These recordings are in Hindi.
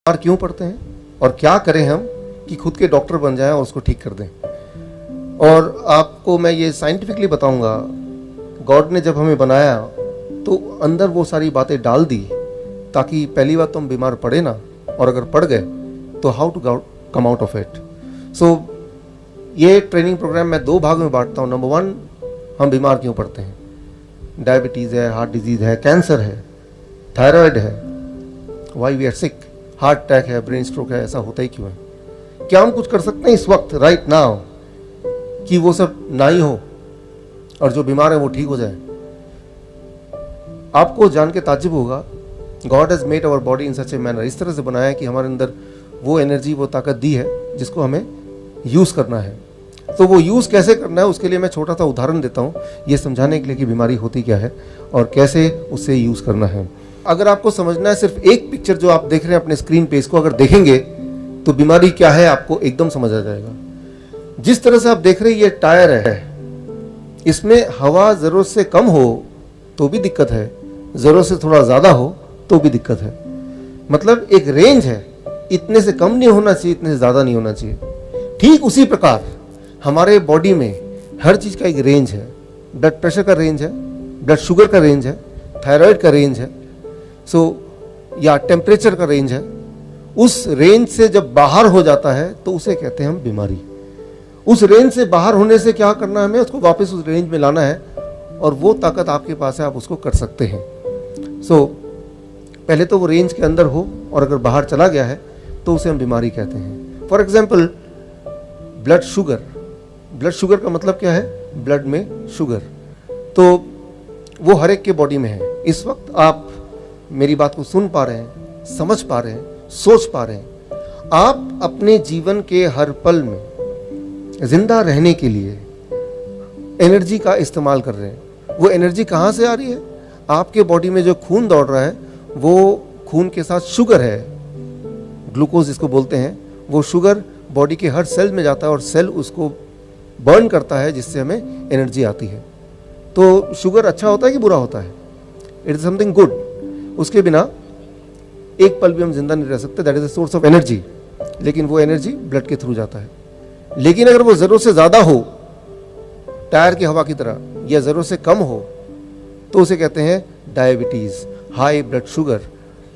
बीमार क्यों पड़ते हैं और क्या करें हम कि खुद के डॉक्टर बन जाएं और उसको ठीक कर दें। और आपको मैं ये साइंटिफिकली बताऊंगा, गॉड ने जब हमें बनाया तो अंदर वो सारी बातें डाल दी ताकि पहली बात तो हम बीमार पड़े ना, और अगर पड़ गए तो how to come out of it. So ये ट्रेनिंग प्रोग्राम मैं दो भाग में बांटता हूँ। नंबर वन, हम बीमार क्यों पड़ते हैं। डायबिटीज़ है, हार्ट डिजीज़ है, कैंसर है, थायराइड है, why we are sick, heart attack है, ब्रेन स्ट्रोक है, ऐसा होता ही क्यों है। क्या हम कुछ कर सकते हैं इस वक्त राइट नाउ कि वो सब ना ही हो और जो बीमार है वो ठीक हो जाए। आपको जान के ताज्जुब होगा, God has made our body in such a manner, इस तरह से बनाया है कि हमारे अंदर वो एनर्जी, वो ताकत दी है जिसको हमें यूज़ करना है। तो वो यूज़ कैसे करना है उसके लिए मैं छोटा सा उदाहरण देता हूँ, ये समझाने के लिए कि बीमारी होती क्या है और कैसे उससे यूज़ करना है। अगर आपको समझना है, सिर्फ एक पिक्चर जो आप देख रहे हैं अपने स्क्रीन पे, इसको अगर देखेंगे तो बीमारी क्या है आपको एकदम समझ आ जाएगा। जिस तरह से आप देख रहे हैं, ये टायर है, इसमें हवा ज़रूरत से कम हो तो भी दिक्कत है, ज़रूरत से थोड़ा ज़्यादा हो तो भी दिक्कत है। मतलब एक रेंज है, इतने से कम नहीं होना चाहिए, इतने से ज़्यादा नहीं होना चाहिए। ठीक उसी प्रकार हमारे बॉडी में हर चीज़ का एक रेंज है। ब्लड प्रेशर का रेंज है, ब्लड शुगर का रेंज है, थायराइड का रेंज है, या टेम्परेचर का रेंज है। उस रेंज से जब बाहर हो जाता है तो उसे कहते हैं हम बीमारी। उस रेंज से बाहर होने से क्या करना है, हमें उसको वापस उस रेंज में लाना है, और वो ताकत आपके पास है, आप उसको कर सकते हैं। पहले तो वो रेंज के अंदर हो, और अगर बाहर चला गया है तो उसे हम बीमारी कहते हैं। For example, blood sugar. Blood sugar का मतलब क्या है, ब्लड में शुगर। तो वो हर एक के बॉडी में है। इस वक्त आप मेरी बात को सुन पा रहे हैं, समझ पा रहे हैं, सोच पा रहे हैं। आप अपने जीवन के हर पल में जिंदा रहने के लिए एनर्जी का इस्तेमाल कर रहे हैं। वो एनर्जी कहाँ से आ रही है? आपके बॉडी में जो खून दौड़ रहा है वो खून के साथ शुगर है, ग्लूकोज जिसको बोलते हैं। वो शुगर बॉडी के हर सेल में जाता है और सेल उसको बर्न करता है, जिससे हमें एनर्जी आती है। तो शुगर अच्छा होता है कि बुरा होता है? It is something good. उसके बिना एक पल भी हम जिंदा नहीं रह सकते। That is the source of energy. लेकिन वो एनर्जी ब्लड के थ्रू जाता है। लेकिन अगर वो जरूरत से ज्यादा हो, टायर की हवा की तरह, या जरूरत से कम हो, तो उसे कहते हैं डायबिटीज, हाई ब्लड शुगर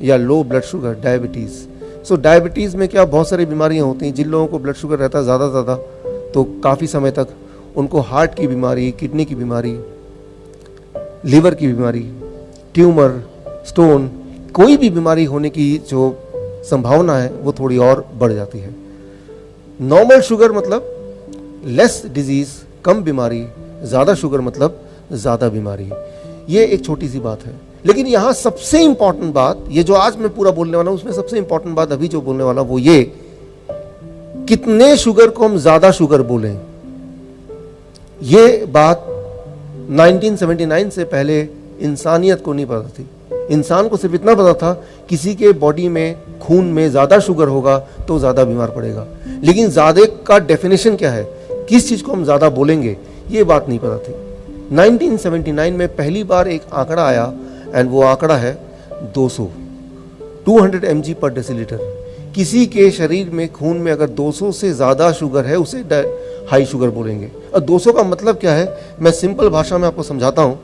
या लो ब्लड शुगर, डायबिटीज। सो डायबिटीज में क्या बहुत सारी बीमारियां होती हैं। जिन लोगों को ब्लड शुगर रहता है ज़्यादा तो काफ़ी समय तक उनको हार्ट की बीमारी, किडनी की बीमारी, लीवर की बीमारी, ट्यूमर, स्टोन, कोई भी बीमारी होने की जो संभावना है वो थोड़ी और बढ़ जाती है। नॉर्मल शुगर मतलब लेस डिजीज, कम बीमारी, ज़्यादा शुगर मतलब ज़्यादा बीमारी। ये एक छोटी सी बात है। लेकिन यहाँ सबसे इंपॉर्टेंट बात, ये जो आज मैं पूरा बोलने वाला हूँ उसमें सबसे इंपॉर्टेंट बात अभी जो बोलने वाला वो ये, कितने शुगर को हम ज़्यादा शुगर बोलें। ये बात 1979 से पहले इंसानियत को नहीं पता थी। इंसान को सिर्फ इतना पता था, किसी के बॉडी में, खून में ज़्यादा शुगर होगा तो ज़्यादा बीमार पड़ेगा। लेकिन ज़्यादा का डेफिनेशन क्या है, किस चीज़ को हम ज़्यादा बोलेंगे, ये बात नहीं पता थी। 1979 में पहली बार एक आंकड़ा आया, एंड वो आंकड़ा है 200 mg पर डेसीलीटर। किसी के शरीर में, खून में अगर 200 से ज़्यादा शुगर है उसे हाई शुगर बोलेंगे। और 200 का मतलब क्या है, मैं सिंपल भाषा में आपको समझाता हूँ।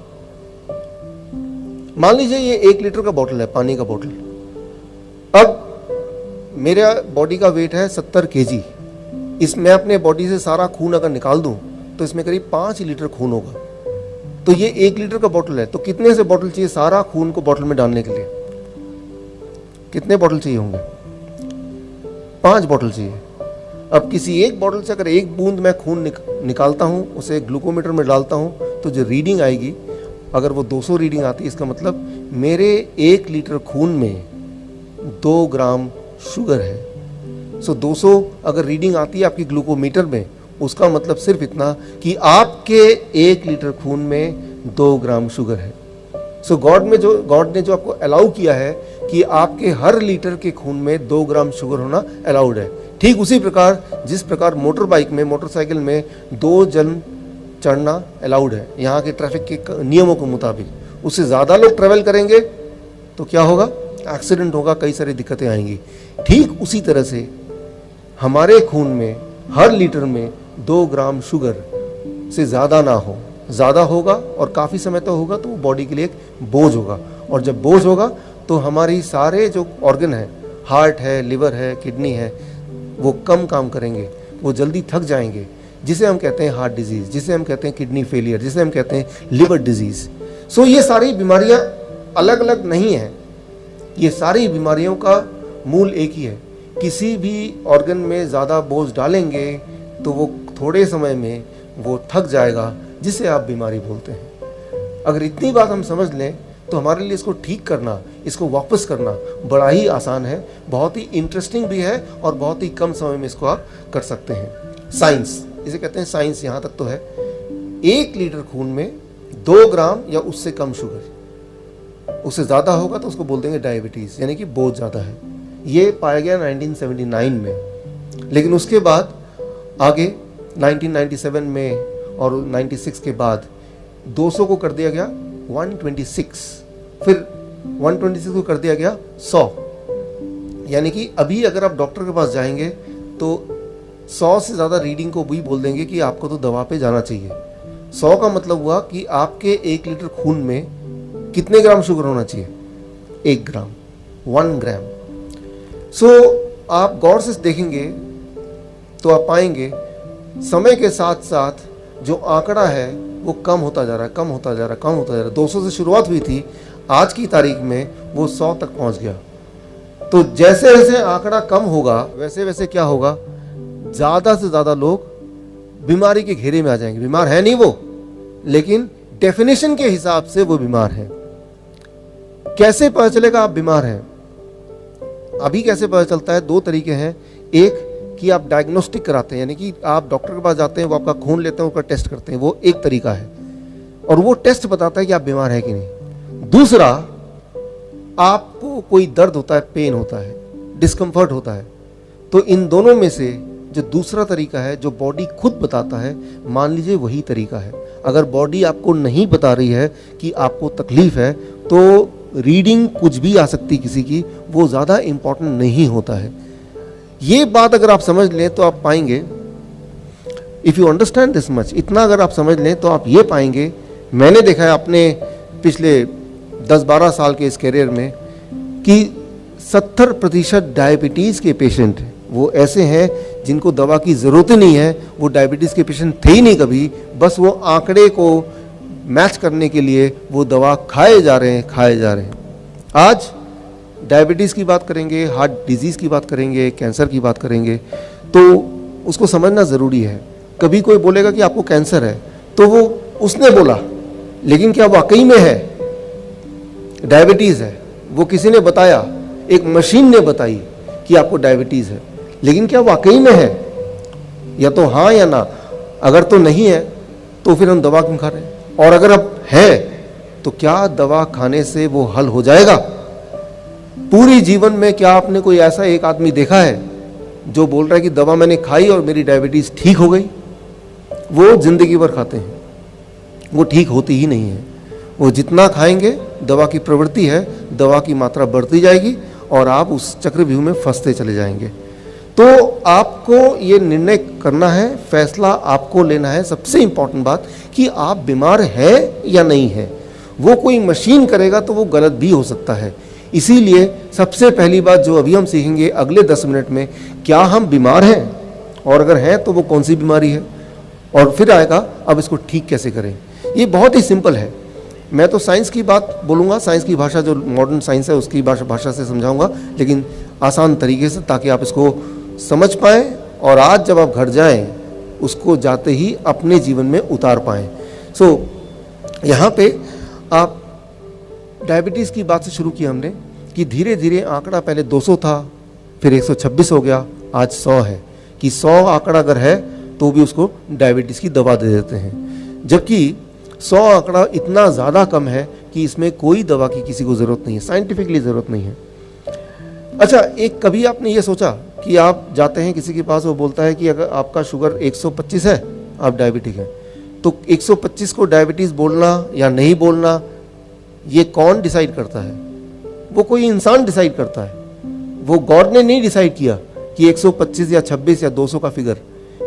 मान लीजिए ये 1 लीटर का बोतल है, पानी का बोतल। अब मेरा बॉडी का वेट है 70 kg। इसमें अपने बॉडी से सारा खून अगर निकाल दूं तो इसमें करीब 5 लीटर खून होगा। तो ये 1 लीटर का बोतल है, तो कितने से बोतल चाहिए सारा खून को बोतल में डालने के लिए? कितने बोतल चाहिए होंगे? 5 बोतल चाहिए। अब किसी एक बोतल से अगर एक बूंद मैं खून निकालता हूँ, उसे ग्लूकोमीटर में डालता हूँ, तो जो रीडिंग आएगी, अगर वो 200 रीडिंग आती है, इसका मतलब मेरे 1 लीटर खून में 2 ग्राम शुगर है। सो 200 अगर रीडिंग आती है आपकी ग्लूकोमीटर में, उसका मतलब सिर्फ इतना कि आपके 1 लीटर खून में 2 ग्राम शुगर है। सो गॉड ने जो आपको अलाउ किया है कि आपके हर लीटर के खून में 2 ग्राम शुगर होना अलाउड है। ठीक उसी प्रकार जिस प्रकार मोटरसाइकिल में 2 जन चढ़ना अलाउड है यहाँ के ट्रैफिक के नियमों के मुताबिक। उससे ज़्यादा लोग ट्रैवल करेंगे तो क्या होगा, एक्सीडेंट होगा, कई सारी दिक्कतें आएंगी। ठीक उसी तरह से हमारे खून में हर लीटर में 2 ग्राम शुगर से ज़्यादा ना हो, ज़्यादा होगा और काफ़ी समय तक होगा तो वो बॉडी के लिए एक बोझ होगा, और जब बोझ होगा तो हमारी सारे जो ऑर्गन है, हार्ट है, लिवर है, किडनी है, वो कम काम करेंगे, वो जल्दी थक जाएंगे, जिसे हम कहते हैं हार्ट डिजीज़, जिसे हम कहते हैं किडनी फेलियर, जिसे हम कहते हैं लिवर डिजीज़। सो ये सारी बीमारियां अलग अलग नहीं हैं, ये सारी बीमारियों का मूल एक ही है। किसी भी ऑर्गन में ज़्यादा बोझ डालेंगे तो वो थोड़े समय में वो थक जाएगा, जिसे आप बीमारी बोलते हैं। अगर इतनी बात हम समझ लें तो हमारे लिए इसको ठीक करना, इसको वापस करना बड़ा ही आसान है, बहुत ही इंटरेस्टिंग भी है और बहुत ही कम समय में इसको आप कर सकते हैं। साइंस, इसे कहते हैं साइंस, यहाँ तक तो है। 1 लीटर खून में 2 ग्राम या उससे कम शुगर, उससे ज़्यादा होगा तो उसको बोल देंगे डायबिटीज़, यानी कि बोझ ज़्यादा है। ये पाया गया 1979 में, लेकिन उसके बाद आगे 1997 में और 96 के बाद 200 को कर दिया गया 126, फिर 126 को कर दिया गया 100। यानी कि अभी अगर आप डॉक्टर के पास जाएंगे तो 100 से ज़्यादा रीडिंग को भी बोल देंगे कि आपको तो दवा पे जाना चाहिए। 100 का मतलब हुआ कि आपके 1 लीटर खून में कितने ग्राम शुगर होना चाहिए? 1 ग्राम, 1 ग्राम। सो आप गौर से देखेंगे तो आप पाएंगे समय के साथ साथ जो आंकड़ा है वो कम होता जा रहा है, कम होता जा रहा है, कम होता जा रहा है। 200 से शुरुआत हुई थी, आज की तारीख में वो 100 तक पहुंच गया। तो जैसे जैसे आंकड़ा कम होगा वैसे वैसे क्या होगा, ज़्यादा से ज़्यादा लोग बीमारी के घेरे में आ जाएंगे। बीमार है नहीं वो, लेकिन डेफिनेशन के हिसाब से वो बीमार है। कैसे पता चलेगा आप बीमार हैं? अभी कैसे पता चलता है? 2 तरीके हैं। एक कि आप डायग्नोस्टिक कराते हैं, यानी कि आप डॉक्टर के पास जाते हैं, वो आपका खून लेते हैं, उसका टेस्ट करते हैं, वो एक तरीका है और वो टेस्ट बताता है कि आप बीमार हैं कि नहीं। दूसरा, आपको कोई दर्द होता है, पेन होता है, डिस्कम्फर्ट होता है, तो इन दोनों में से जो दूसरा तरीका है जो बॉडी खुद बताता है, मान लीजिए वही तरीका है। अगर बॉडी आपको नहीं बता रही है कि आपको तकलीफ है तो रीडिंग कुछ भी आ सकती किसी की, वो ज़्यादा इम्पॉर्टेंट नहीं होता है। ये बात अगर आप समझ लें तो आप पाएंगे, if you understand this much, इतना अगर आप समझ लें तो आप ये पाएंगे, मैंने देखा है अपने पिछले 10-12 साल के इस करियर में कि 70% डायबिटीज़ के पेशेंट वो ऐसे हैं जिनको दवा की ज़रूरत ही नहीं है, वो डायबिटीज़ के पेशेंट थे ही नहीं कभी, बस वो आंकड़े को मैच करने के लिए वो दवा खाए जा रहे हैं। आज डायबिटीज़ की बात करेंगे, हार्ट डिजीज़ की बात करेंगे, कैंसर की बात करेंगे, तो उसको समझना ज़रूरी है। कभी कोई बोलेगा कि आपको कैंसर है तो वो उसने बोला, लेकिन क्या वाकई में है? डायबिटीज़ है, वो किसी ने बताया, एक मशीन ने बताई कि आपको डायबिटीज़ है, लेकिन क्या वाकई में है? या तो हाँ या ना। अगर तो नहीं है तो फिर हम दवा क्यों खा रहे हैं? और अगर अब है तो क्या दवा खाने से वो हल हो जाएगा? पूरी जीवन में क्या आपने कोई ऐसा एक आदमी देखा है जो बोल रहा है कि दवा मैंने खाई और मेरी डायबिटीज़ ठीक हो गई? वो जिंदगी भर खाते हैं, वो ठीक होती ही नहीं है। वो जितना खाएंगे, दवा की प्रवृत्ति है, दवा की मात्रा बढ़ती जाएगी और आप उस चक्रव्यूह में फंसते चले जाएंगे। तो आपको ये निर्णय करना है, फैसला आपको लेना है। सबसे इंपॉर्टेंट बात कि आप बीमार हैं या नहीं हैं। वो कोई मशीन करेगा तो वो गलत भी हो सकता है। इसीलिए सबसे पहली बात जो अभी हम सीखेंगे अगले 10 मिनट में, क्या हम बीमार हैं, और अगर हैं तो वो कौन सी बीमारी है, और फिर आएगा अब इसको ठीक कैसे करें। ये बहुत ही सिंपल है। मैं तो साइंस की बात बोलूँगा, साइंस की भाषा जो मॉडर्न साइंस है उसकी भाषा से समझाऊंगा, लेकिन आसान तरीके से, ताकि आप इसको समझ पाएँ और आज जब आप घर जाएं उसको जाते ही अपने जीवन में उतार पाएँ। यहाँ पे आप डायबिटीज़ की बात से शुरू की हमने कि धीरे धीरे आंकड़ा पहले 200 था, फिर 126 हो गया, आज 100 है, कि 100 आंकड़ा अगर है तो भी उसको डायबिटीज़ की दवा दे देते हैं, जबकि 100 आंकड़ा इतना ज़्यादा कम है कि इसमें कोई दवा की किसी को ज़रूरत नहीं है, साइंटिफिकली ज़रूरत नहीं है। अच्छा, एक कभी आपने ये सोचा कि आप जाते हैं किसी के पास, वो बोलता है कि अगर आपका शुगर 125 है, आप डायबिटिक हैं, तो 125 को डायबिटीज़ बोलना या नहीं बोलना ये कौन डिसाइड करता है? वो कोई इंसान डिसाइड करता है। वो गॉड ने नहीं डिसाइड किया कि 125 या 26 या 200 का फिगर,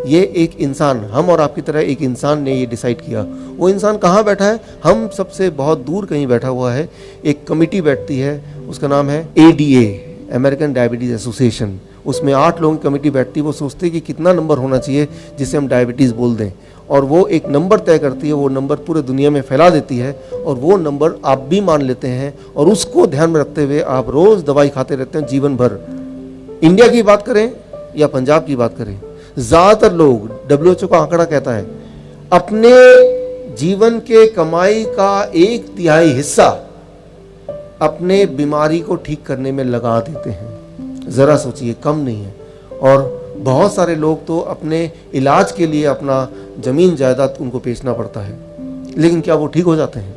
ये एक इंसान, हम और आपकी तरह एक इंसान ने ये डिसाइड किया। वो इंसान कहाँ बैठा है? हम सबसे बहुत दूर कहीं बैठा हुआ है। एक कमिटी बैठती है, उसका नाम है ADA, अमेरिकन डायबिटीज़ एसोसिएशन। उसमें 8 लोगों की कमेटी बैठती है। वो सोचते हैं कि कितना नंबर होना चाहिए जिसे हम डायबिटीज़ बोल दें, और वो एक नंबर तय करती है। वो नंबर पूरे दुनिया में फैला देती है, और वो नंबर आप भी मान लेते हैं, और उसको ध्यान में रखते हुए आप रोज़ दवाई खाते रहते हैं जीवन भर। इंडिया की बात करें या पंजाब की बात करें, ज़्यादातर लोग, WHO का आंकड़ा कहता है, अपने जीवन के कमाई का 1/3 हिस्सा अपने बीमारी को ठीक करने में लगा देते हैं। ज़रा सोचिए, कम नहीं है। और बहुत सारे लोग तो अपने इलाज के लिए अपना ज़मीन जायदाद उनको बेचना पड़ता है, लेकिन क्या वो ठीक हो जाते हैं?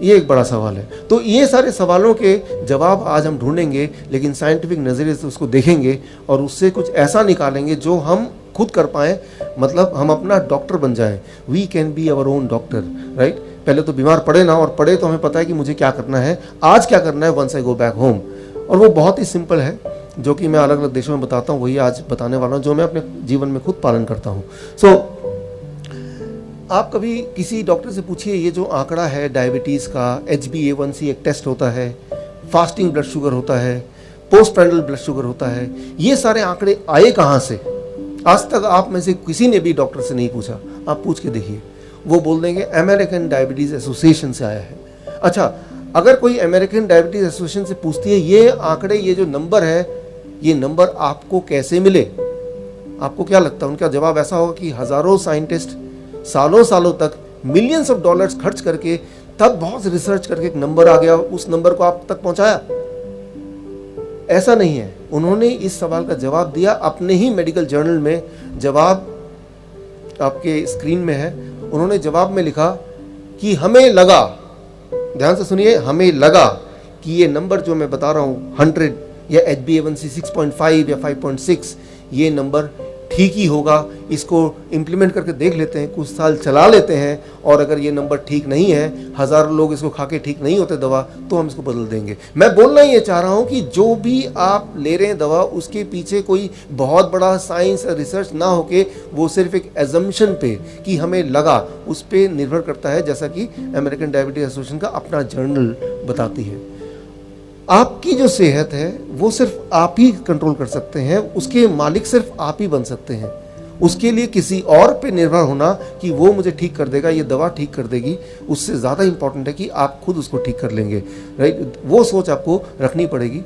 ये एक बड़ा सवाल है। तो ये सारे सवालों के जवाब आज हम ढूंढेंगे, लेकिन साइंटिफिक नज़रिए से उसको देखेंगे और उससे कुछ ऐसा निकालेंगे जो हम खुद कर पाएँ, मतलब हम अपना डॉक्टर बन जाएं। We can be our own doctor, right. पहले तो बीमार पड़े ना, और पड़े तो हमें पता है कि मुझे क्या करना है, आज क्या करना है, once I go back home. और वो बहुत ही सिंपल है, जो कि मैं अलग अलग देशों में बताता हूँ, वही आज बताने वाला हूँ, जो मैं अपने जीवन में खुद पालन करता हूँ। आप कभी किसी डॉक्टर से पूछिए, ये जो आंकड़ा है डायबिटीज़ का, HbA1c एक टेस्ट होता है, फास्टिंग ब्लड शुगर होता है, पोस्ट पैरंडल ब्लड शुगर होता है, ये सारे आंकड़े आए कहाँ से? आज तक आप में से किसी ने भी डॉक्टर से नहीं पूछा। आप पूछ के देखिए, वो बोल देंगे अमेरिकन डायबिटीज़ एसोसिएशन से आया है। अच्छा, अगर कोई अमेरिकन डायबिटीज़ एसोसिएशन से पूछती है, ये आंकड़े, ये जो नंबर है, ये नंबर आपको कैसे मिले? आपको क्या लगता है? उनका जवाब ऐसा होगा कि हज़ारों साइंटिस्ट सालों सालों तक मिलियंस ऑफ डॉलर्स खर्च करके, तब बहुत रिसर्च करके एक नंबर आ गया, उस नंबर को आप तक पहुंचाया। ऐसा नहीं है। उन्होंने इस सवाल का जवाब दिया अपने ही मेडिकल जर्नल में। जवाब आपके स्क्रीन में है। उन्होंने जवाब में लिखा कि हमें लगा, ध्यान से सुनिए, हमें लगा कि ये नंबर जो मैं बता रहा हूँ 100 या HbA1c 6.5 या 5.6, ये नंबर ठीक ही होगा। इसको इम्प्लीमेंट करके देख लेते हैं, कुछ साल चला लेते हैं, और अगर ये नंबर ठीक नहीं है, हज़ारों लोग इसको खा के ठीक नहीं होते दवा, तो हम इसको बदल देंगे। मैं बोलना ये चाह रहा हूँ कि जो भी आप ले रहे हैं दवा, उसके पीछे कोई बहुत बड़ा साइंस रिसर्च ना होके, वो सिर्फ एक एजम्पशन पे कि हमें लगा, उस पर निर्भर करता है, जैसा कि अमेरिकन डायबिटीज एसोसिएशन का अपना जर्नल बताती है। आपकी जो सेहत है वो सिर्फ आप ही कंट्रोल कर सकते हैं, उसके मालिक सिर्फ आप ही बन सकते हैं। उसके लिए किसी और पे निर्भर होना कि वो मुझे ठीक कर देगा, ये दवा ठीक कर देगी, उससे ज़्यादा इंपॉर्टेंट है कि आप खुद उसको ठीक कर लेंगे, राइट। वो सोच आपको रखनी पड़ेगी।